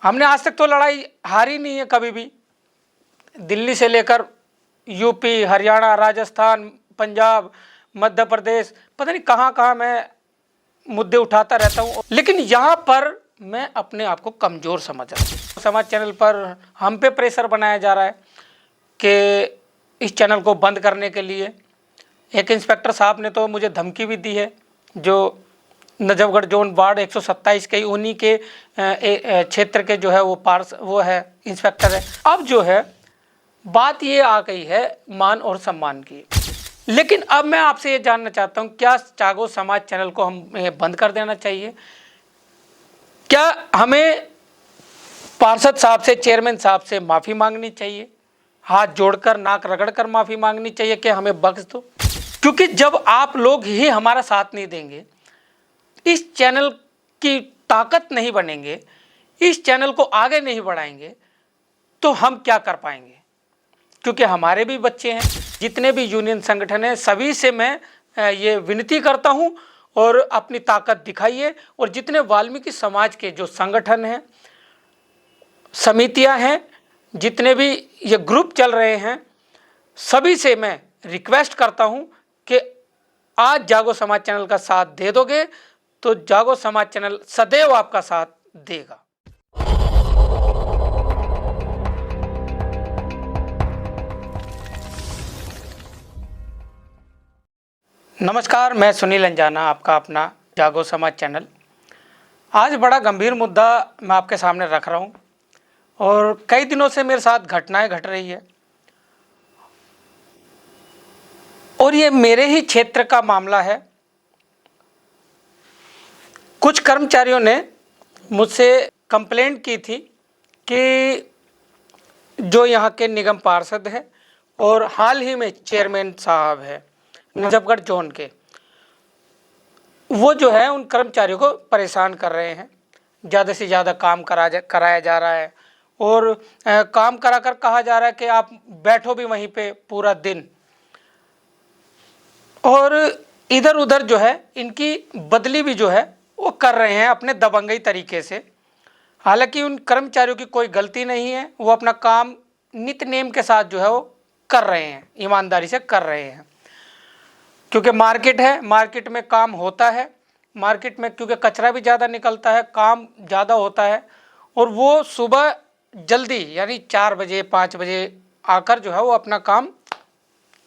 हमने आज तक तो लड़ाई हारी नहीं है कभी भी। दिल्ली से लेकर यूपी, हरियाणा, राजस्थान, पंजाब, मध्य प्रदेश, पता नहीं कहाँ कहाँ मैं मुद्दे उठाता रहता हूँ, लेकिन यहाँ पर मैं अपने आप को कमज़ोर समझ रहा हूँ। समाज चैनल पर हम पे प्रेशर बनाया जा रहा है कि इस चैनल को बंद करने के लिए। एक इंस्पेक्टर साहब ने तो मुझे धमकी भी दी है, जो नजफगढ़ जोन वार्ड 127 के उन्हीं के क्षेत्र के जो है वो है इंस्पेक्टर है। अब जो है बात ये आ गई है मान और सम्मान की। लेकिन अब मैं आपसे ये जानना चाहता हूँ, क्या जागो समाज चैनल को हमें बंद कर देना चाहिए? क्या हमें पार्षद साहब से, चेयरमैन साहब से माफ़ी मांगनी चाहिए? हाथ जोड़कर, नाक रगड़कर माफ़ी मांगनी चाहिए कि हमें बख्श दो? क्योंकि जब आप लोग ही हमारा साथ नहीं देंगे, इस चैनल की ताकत नहीं बनेंगे, इस चैनल को आगे नहीं बढ़ाएंगे, तो हम क्या कर पाएंगे? क्योंकि हमारे भी बच्चे हैं। जितने भी यूनियन संगठन हैं सभी से मैं ये विनती करता हूं और अपनी ताकत दिखाइए। और जितने वाल्मीकि समाज के जो संगठन हैं, समितियां हैं, जितने भी ये ग्रुप चल रहे हैं, सभी से मैं रिक्वेस्ट करता हूं कि आज जागो समाज चैनल का साथ दे दोगे तो जागो समाज चैनल सदैव आपका साथ देगा। नमस्कार, मैं सुनील अंजाना, आपका अपना जागो समाज चैनल। आज बड़ा गंभीर मुद्दा मैं आपके सामने रख रहा हूं और कई दिनों से मेरे साथ घटनाएं घट रही है और ये मेरे ही क्षेत्र का मामला है। कुछ कर्मचारियों ने मुझसे कंप्लेंट की थी कि जो यहाँ के निगम पार्षद है और हाल ही में चेयरमैन साहब है नजफगढ़ जोन के, वो जो है उन कर्मचारियों को परेशान कर रहे हैं। ज़्यादा से ज़्यादा काम कराया जा रहा है और काम करा कर कहा जा रहा है कि आप बैठो भी वहीं पे पूरा दिन, और इधर उधर जो है इनकी बदली भी जो है वो कर रहे हैं अपने दबंगई तरीके से। हालांकि उन कर्मचारियों की कोई गलती नहीं है, वो अपना काम नित्य नेम के साथ जो है वो कर रहे हैं, ईमानदारी से कर रहे हैं। क्योंकि मार्केट है, मार्केट में काम होता है, मार्केट में क्योंकि कचरा भी ज़्यादा निकलता है, काम ज़्यादा होता है, और वो सुबह जल्दी यानी 4 बजे 5 बजे आकर जो है वो अपना काम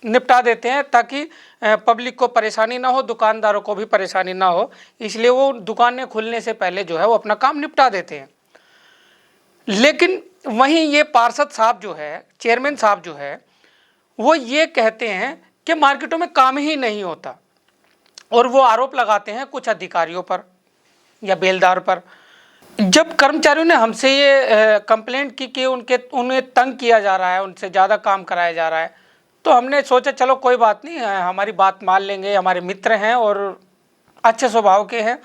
निपटा देते हैं ताकि पब्लिक को परेशानी ना हो, दुकानदारों को भी परेशानी ना हो, इसलिए वो दुकानें खुलने से पहले जो है वो अपना काम निपटा देते हैं। लेकिन वहीं ये पार्षद साहब जो है, चेयरमैन साहब जो है, वो ये कहते हैं कि मार्केटों में काम ही नहीं होता, और वो आरोप लगाते हैं कुछ अधिकारियों पर या बेलदार पर। जब कर्मचारियों ने हमसे ये कंप्लेंट की कि उन्हें तंग किया जा रहा है, उनसे ज़्यादा काम कराया जा रहा है, तो हमने सोचा चलो कोई बात नहीं, हमारी बात मान लेंगे, हमारे मित्र हैं और अच्छे स्वभाव के हैं।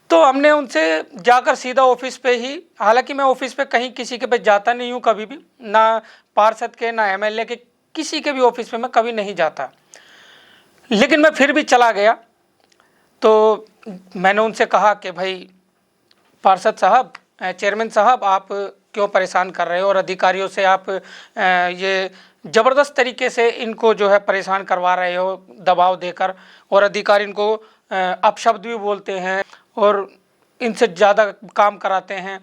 तो हमने उनसे जाकर सीधा ऑफिस पे ही, हालांकि मैं ऑफिस पे कहीं किसी के पे जाता नहीं हूँ कभी भी, ना पार्षद के ना एमएलए के, किसी के भी ऑफिस पे मैं कभी नहीं जाता, लेकिन मैं फिर भी चला गया। तो मैंने उनसे कहा कि भाई पार्षद साहब, चेयरमैन साहब, आप क्यों परेशान कर रहे हो और अधिकारियों से आप ये ज़बरदस्त तरीके से इनको जो है परेशान करवा रहे हो दबाव देकर, और अधिकारी इनको अपशब्द भी बोलते हैं और इनसे ज़्यादा काम कराते हैं,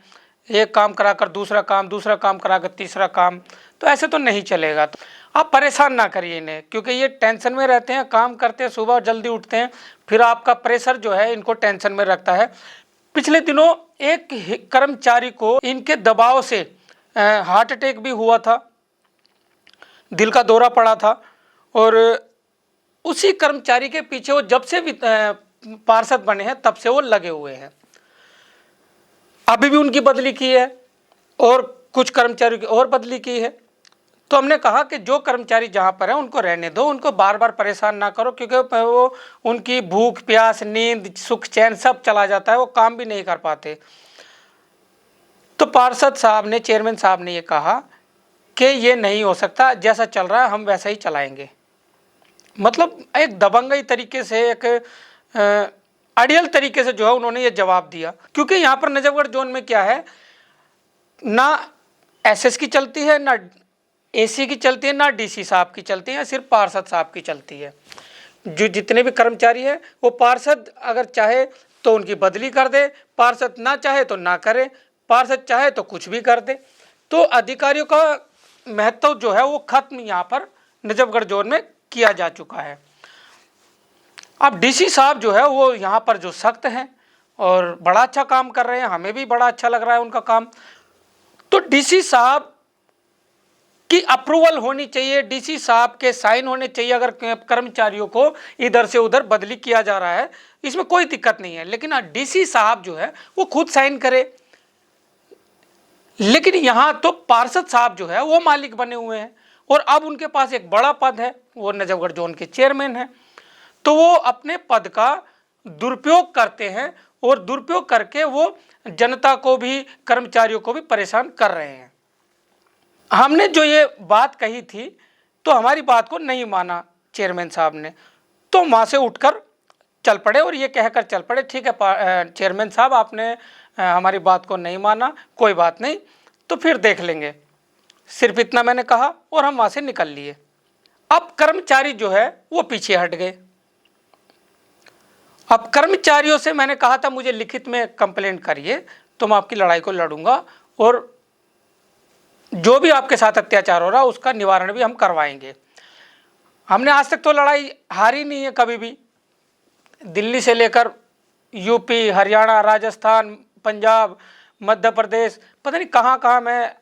एक काम कराकर दूसरा काम कराकर तीसरा काम। तो ऐसे तो नहीं चलेगा, तो आप परेशान ना करिए इन्हें, क्योंकि ये टेंशन में रहते हैं, काम करते हैं, सुबह जल्दी उठते हैं, फिर आपका प्रेशर जो है इनको टेंशन में रखता है। पिछले दिनों एक कर्मचारी को इनके दबाव से हार्ट अटैक भी हुआ था, दिल का दौरा पड़ा था, और उसी कर्मचारी के पीछे वो जब से पार्षद बने हैं तब से वो लगे हुए हैं। अभी भी उनकी बदली की है और कुछ कर्मचारियों की और बदली की है। तो हमने कहा कि जो कर्मचारी जहाँ पर है उनको रहने दो, उनको बार बार परेशान ना करो, क्योंकि वो उनकी भूख प्यास, नींद, सुख चैन सब चला जाता है, वो काम भी नहीं कर पाते। तो पार्षद साहब ने, चेयरमैन साहब ने ये कहा कि ये नहीं हो सकता, जैसा चल रहा है हम वैसा ही चलाएंगे। मतलब एक दबंगई तरीके से, एक अड़ियल तरीके से जो है उन्होंने ये जवाब दिया। क्योंकि यहाँ पर नजफगढ़ जोन में क्या है, ना एसएस की चलती है, ना एसी की चलती है, ना डीसी साहब की चलती है, सिर्फ पार्षद साहब की चलती है। जो जितने भी कर्मचारी हैं वो पार्षद अगर चाहे तो उनकी बदली कर दे, पार्षद ना चाहे तो ना करे, पार्षद चाहे तो कुछ भी कर दे। तो अधिकारियों का महत्व जो है वो खत्म यहाँ पर नजफगढ़ जोन में किया जा चुका है। अब डीसी साहब जो है वो यहाँ पर जो सख्त हैं और बड़ा अच्छा काम कर रहे हैं, हमें भी बड़ा अच्छा लग रहा है उनका काम। तो डीसी साहब की अप्रूवल होनी चाहिए, डीसी साहब के साइन होने चाहिए अगर कर्मचारियों को इधर से उधर बदली किया जा रहा है, इसमें कोई दिक्कत नहीं है। लेकिन डीसी साहब जो है वो खुद साइन करे। लेकिन यहाँ तो पार्षद साहब जो है वो मालिक बने हुए हैं और अब उनके पास एक बड़ा पद है, वो नजफगढ़ जोन के चेयरमैन हैं। तो वो अपने पद का दुरुपयोग करते हैं और दुरुपयोग करके वो जनता को भी, कर्मचारियों को भी परेशान कर रहे हैं। हमने जो ये बात कही थी तो हमारी बात को नहीं माना चेयरमैन साहब ने, तो वहाँ से उठकर चल पड़े और ये कहकर चल पड़े, ठीक है चेयरमैन साहब आपने हमारी बात को नहीं माना, कोई बात नहीं, तो फिर देख लेंगे। सिर्फ इतना मैंने कहा और हम वहाँ से निकल लिए। अब कर्मचारी जो है वो पीछे हट गए। अब कर्मचारियों से मैंने कहा था मुझे लिखित में कंप्लेंट करिए तो मैं आपकी लड़ाई को लड़ूंगा और जो भी आपके साथ अत्याचार हो रहा है उसका निवारण भी हम करवाएंगे। हमने आज तक तो लड़ाई हारी नहीं है कभी भी। दिल्ली से लेकर यूपी, हरियाणा, राजस्थान, पंजाब, मध्य प्रदेश, पता नहीं कहाँ कहाँ मैं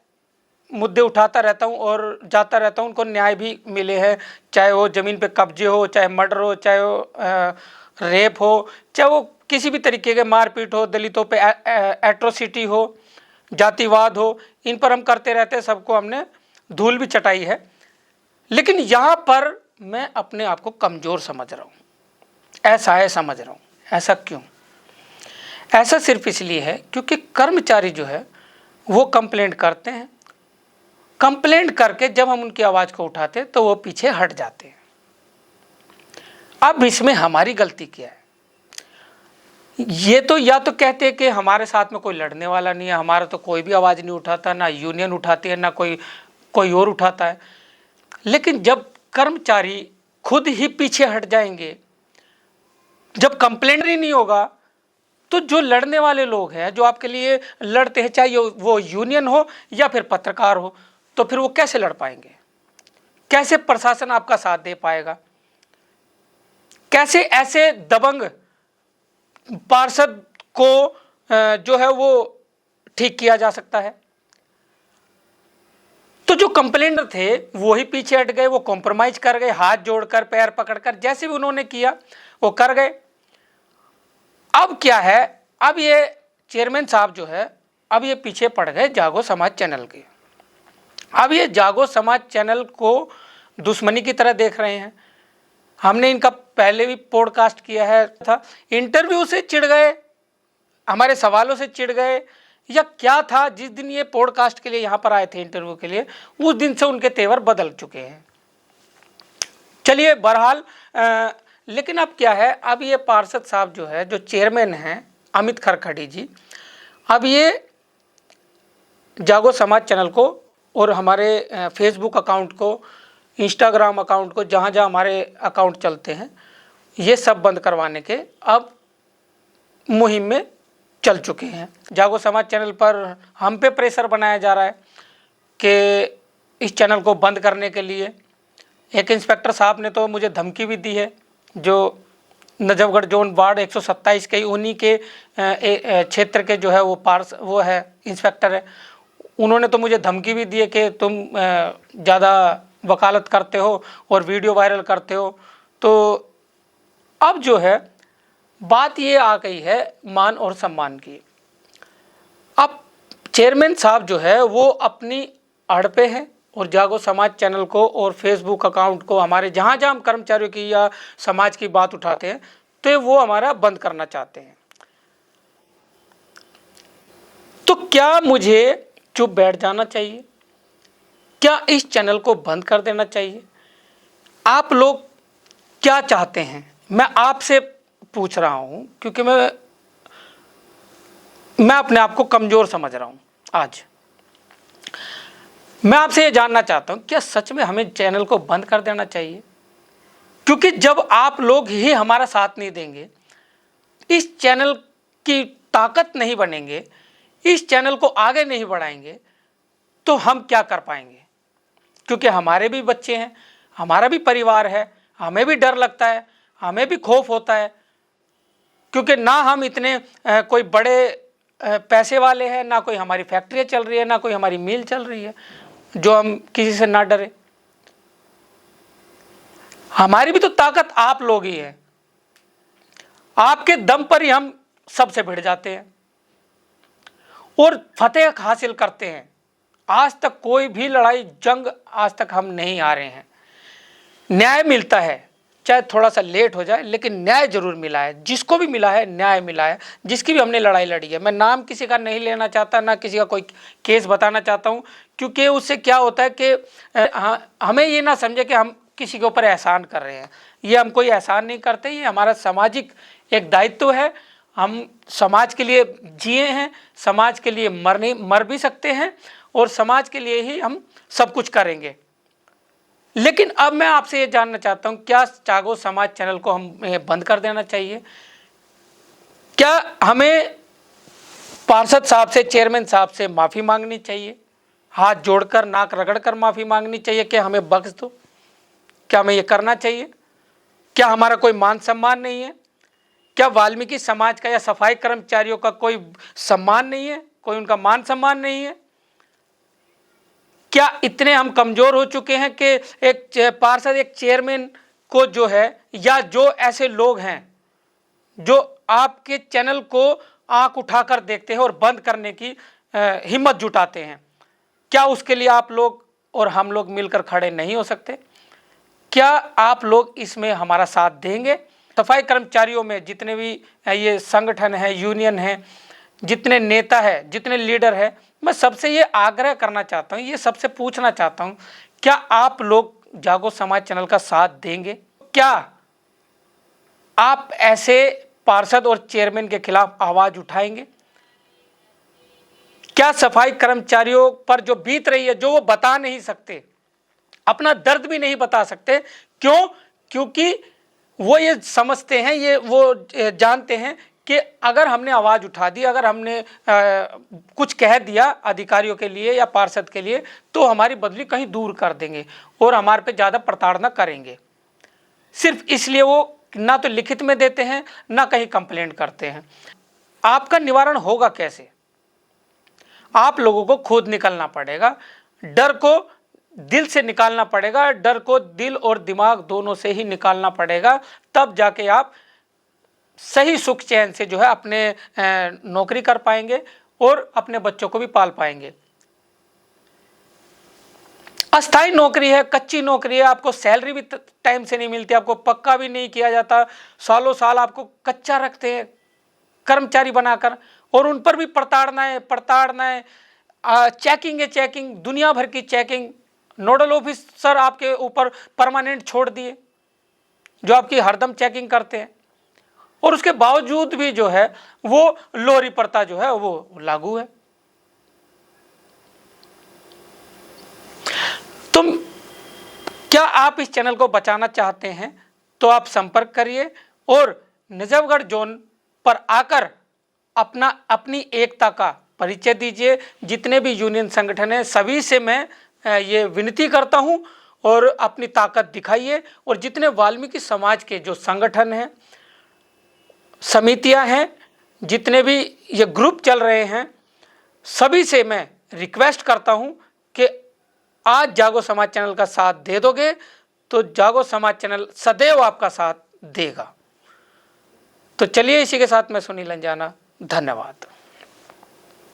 मुद्दे उठाता रहता हूँ और जाता रहता हूँ, उनको न्याय भी मिले हैं। चाहे वो ज़मीन पे कब्जे हो, चाहे मर्डर हो, चाहे वो रेप हो, चाहे वो किसी भी तरीके के मारपीट हो, दलितों पे एट्रोसिटी हो, जातिवाद हो, इन पर हम करते रहते हैं, सबको हमने धूल भी चटाई है। लेकिन यहाँ पर मैं अपने आप को कमज़ोर समझ रहा हूँ, ऐसा है समझ रहा हूँ। ऐसा क्यों? ऐसा सिर्फ इसलिए है क्योंकि कर्मचारी जो है वो कंप्लेंट करते हैं, कंप्लेंट करके जब हम उनकी आवाज़ को उठाते तो वो पीछे हट जाते हैं। अब इसमें हमारी गलती क्या है? ये तो या तो कहते हैं कि हमारे साथ में कोई लड़ने वाला नहीं है, हमारा तो कोई भी आवाज़ नहीं उठाता, ना यूनियन उठाती है, ना कोई और उठाता है। लेकिन जब कर्मचारी खुद ही पीछे हट जाएंगे, जब कंप्लेंट ही नहीं होगा, तो जो लड़ने वाले लोग हैं, जो आपके लिए लड़ते हैं, चाहे वो यूनियन हो या फिर पत्रकार हो, तो फिर वो कैसे लड़ पाएंगे? कैसे प्रशासन आपका साथ दे पाएगा? कैसे ऐसे दबंग पार्षद को जो है वो ठीक किया जा सकता है? तो जो कंप्लेंटर थे वो ही पीछे हट गए, वो कॉम्प्रोमाइज कर गए, हाथ जोड़कर, पैर पकड़कर, जैसे भी उन्होंने किया वो कर गए। अब क्या है, अब ये चेयरमैन साहब जो है अब ये पीछे पड़ गए जागो समाज चैनल के। अब ये जागो समाज चैनल को दुश्मनी की तरह देख रहे हैं। हमने इनका पहले भी पॉडकास्ट किया है था, इंटरव्यू से चिढ़ गए, हमारे सवालों से चिढ़ गए, या क्या था? जिस दिन ये पॉडकास्ट के लिए यहाँ पर आए थे इंटरव्यू के लिए, उस दिन से उनके तेवर बदल चुके हैं। चलिए बहरहाल, लेकिन अब क्या है, अब ये पार्षद साहब जो है, जो चेयरमैन हैं अमित खरखड़ी जी, अब ये जागो समाज चैनल को और हमारे फेसबुक अकाउंट को, इंस्टाग्राम अकाउंट को, जहाँ जहाँ हमारे अकाउंट चलते हैं, ये सब बंद करवाने के अब मुहिम में चल चुके हैं। जागो समाज चैनल पर हम पे प्रेशर बनाया जा रहा है कि इस चैनल को बंद करने के लिए। एक इंस्पेक्टर साहब ने तो मुझे धमकी भी दी है, जो नजफगढ़ जोन वार्ड 127 के उन्हीं के क्षेत्र के जो है वो है इंस्पेक्टर है। उन्होंने तो मुझे धमकी भी दी है कि तुम ज़्यादा वकालत करते हो और वीडियो वायरल करते हो। तो अब जो है बात ये आ गई है मान और सम्मान की। अब चेयरमैन साहब जो है वो अपनी अड़ पे हैं और जागो समाज चैनल को और फेसबुक अकाउंट को, हमारे जहाँ जहाँ हम कर्मचारियों की या समाज की बात उठाते हैं, तो वो हमारा बंद करना चाहते हैं। तो क्या मुझे चुप बैठ जाना चाहिए? क्या इस चैनल को बंद कर देना चाहिए? आप लोग क्या चाहते हैं? मैं आपसे पूछ रहा हूं क्योंकि मैं अपने आप को कमज़ोर समझ रहा हूं आज। मैं आपसे ये जानना चाहता हूँ, क्या सच में हमें चैनल को बंद कर देना चाहिए? क्योंकि जब आप लोग ही हमारा साथ नहीं देंगे, इस चैनल की ताकत नहीं बनेंगे, इस चैनल को आगे नहीं बढ़ाएंगे, तो हम क्या कर पाएंगे? क्योंकि हमारे भी बच्चे हैं, हमारा भी परिवार है, हमें भी डर लगता है, हमें भी खौफ होता है, क्योंकि ना हम इतने कोई बड़े पैसे वाले हैं, ना कोई हमारी फैक्ट्री चल रही है, ना कोई हमारी मिल चल रही है जो हम किसी से ना डरे। हमारी भी तो ताकत आप लोग ही है, आपके दम पर ही हम सबसे भिड़ जाते हैं और फतेह हासिल करते हैं। आज तक कोई भी लड़ाई जंग आज तक हम नहीं हारे हैं। न्याय मिलता है, चाहे थोड़ा सा लेट हो जाए, लेकिन न्याय जरूर मिला है। जिसको भी मिला है न्याय मिला है, जिसकी भी हमने लड़ाई लड़ी है। मैं नाम किसी का नहीं लेना चाहता, ना किसी का कोई केस बताना चाहता हूँ, क्योंकि उससे क्या होता है कि हमें ये ना समझे कि हम किसी के ऊपर एहसान कर रहे हैं। ये हम कोई एहसान नहीं करते, ये हमारा सामाजिक एक दायित्व है। हम समाज के लिए जिए हैं, समाज के लिए मर भी सकते हैं और समाज के लिए ही हम सब कुछ करेंगे। लेकिन अब मैं आपसे ये जानना चाहता हूँ, क्या जागो समाज चैनल को हमें बंद कर देना चाहिए? क्या हमें पार्षद साहब से, चेयरमैन साहब से माफ़ी मांगनी चाहिए? हाथ जोड़कर, नाक रगड़कर माफ़ी मांगनी चाहिए कि हमें बख्श दो? क्या हमें ये करना चाहिए? क्या हमारा कोई मान सम्मान नहीं है? क्या वाल्मीकि समाज का या सफाई कर्मचारियों का कोई सम्मान नहीं है? कोई उनका मान सम्मान नहीं है? क्या इतने हम कमज़ोर हो चुके हैं कि एक पार्षद, एक चेयरमैन को जो है, या जो ऐसे लोग हैं जो आपके चैनल को आंख उठाकर देखते हैं और बंद करने की हिम्मत जुटाते हैं, क्या उसके लिए आप लोग और हम लोग मिलकर खड़े नहीं हो सकते? क्या आप लोग इसमें हमारा साथ देंगे? सफाई कर्मचारियों में जितने भी ये संगठन है, यूनियन है, जितने नेता है, जितने लीडर है, मैं सबसे ये आग्रह करना चाहता हूँ, ये सबसे पूछना चाहता हूँ, क्या आप लोग जागो समाज चैनल का साथ देंगे? क्या आप ऐसे पार्षद और चेयरमैन के खिलाफ आवाज उठाएंगे? क्या सफाई कर्मचारियों पर जो बीत रही है, जो वो बता नहीं सकते, अपना दर्द भी नहीं बता सकते, क्यों? क्योंकि वो ये समझते हैं, ये वो जानते हैं कि अगर हमने आवाज़ उठा दी, अगर हमने कुछ कह दिया अधिकारियों के लिए या पार्षद के लिए, तो हमारी बदली कहीं दूर कर देंगे और हमारे पे ज़्यादा प्रताड़ना करेंगे। सिर्फ इसलिए वो ना तो लिखित में देते हैं, ना कहीं कंप्लेंट करते हैं। आपका निवारण होगा कैसे? आप लोगों को खुद निकलना पड़ेगा, डर को दिल से निकालना पड़ेगा, डर को दिल और दिमाग दोनों से ही निकालना पड़ेगा, तब जाके आप सही सुख चैन से जो है अपने नौकरी कर पाएंगे और अपने बच्चों को भी पाल पाएंगे। अस्थाई नौकरी है, कच्ची नौकरी है, आपको सैलरी भी टाइम से नहीं मिलती, आपको पक्का भी नहीं किया जाता, सालों साल आपको कच्चा रखते हैं कर्मचारी बनाकर, और उन पर भी प्रताड़नाएं, चेकिंग है, चेकिंग, दुनिया भर की चेकिंग। नोडल ऑफिसर आपके ऊपर परमानेंट छोड़ दिए जो आपकी हरदम चेकिंग करते हैं, और उसके बावजूद भी जो है वो लोहरी प्रथा जो है वो लागू है। तुम क्या आप इस चैनल को बचाना चाहते हैं तो आप संपर्क करिए और निजामगढ़ जोन पर आकर अपनी एकता का परिचय दीजिए। जितने भी यूनियन संगठन हैं सभी से मैं ये विनती करता हूं, और अपनी ताकत दिखाइए। और जितने वाल्मीकि समाज के जो संगठन हैं, समितियां हैं, जितने भी ये ग्रुप चल रहे हैं, सभी से मैं रिक्वेस्ट करता हूं कि आज जागो समाज चैनल का साथ दे दोगे तो जागो समाज चैनल सदैव आपका साथ देगा। तो चलिए, इसी के साथ मैं सुनील अंजाना, धन्यवाद।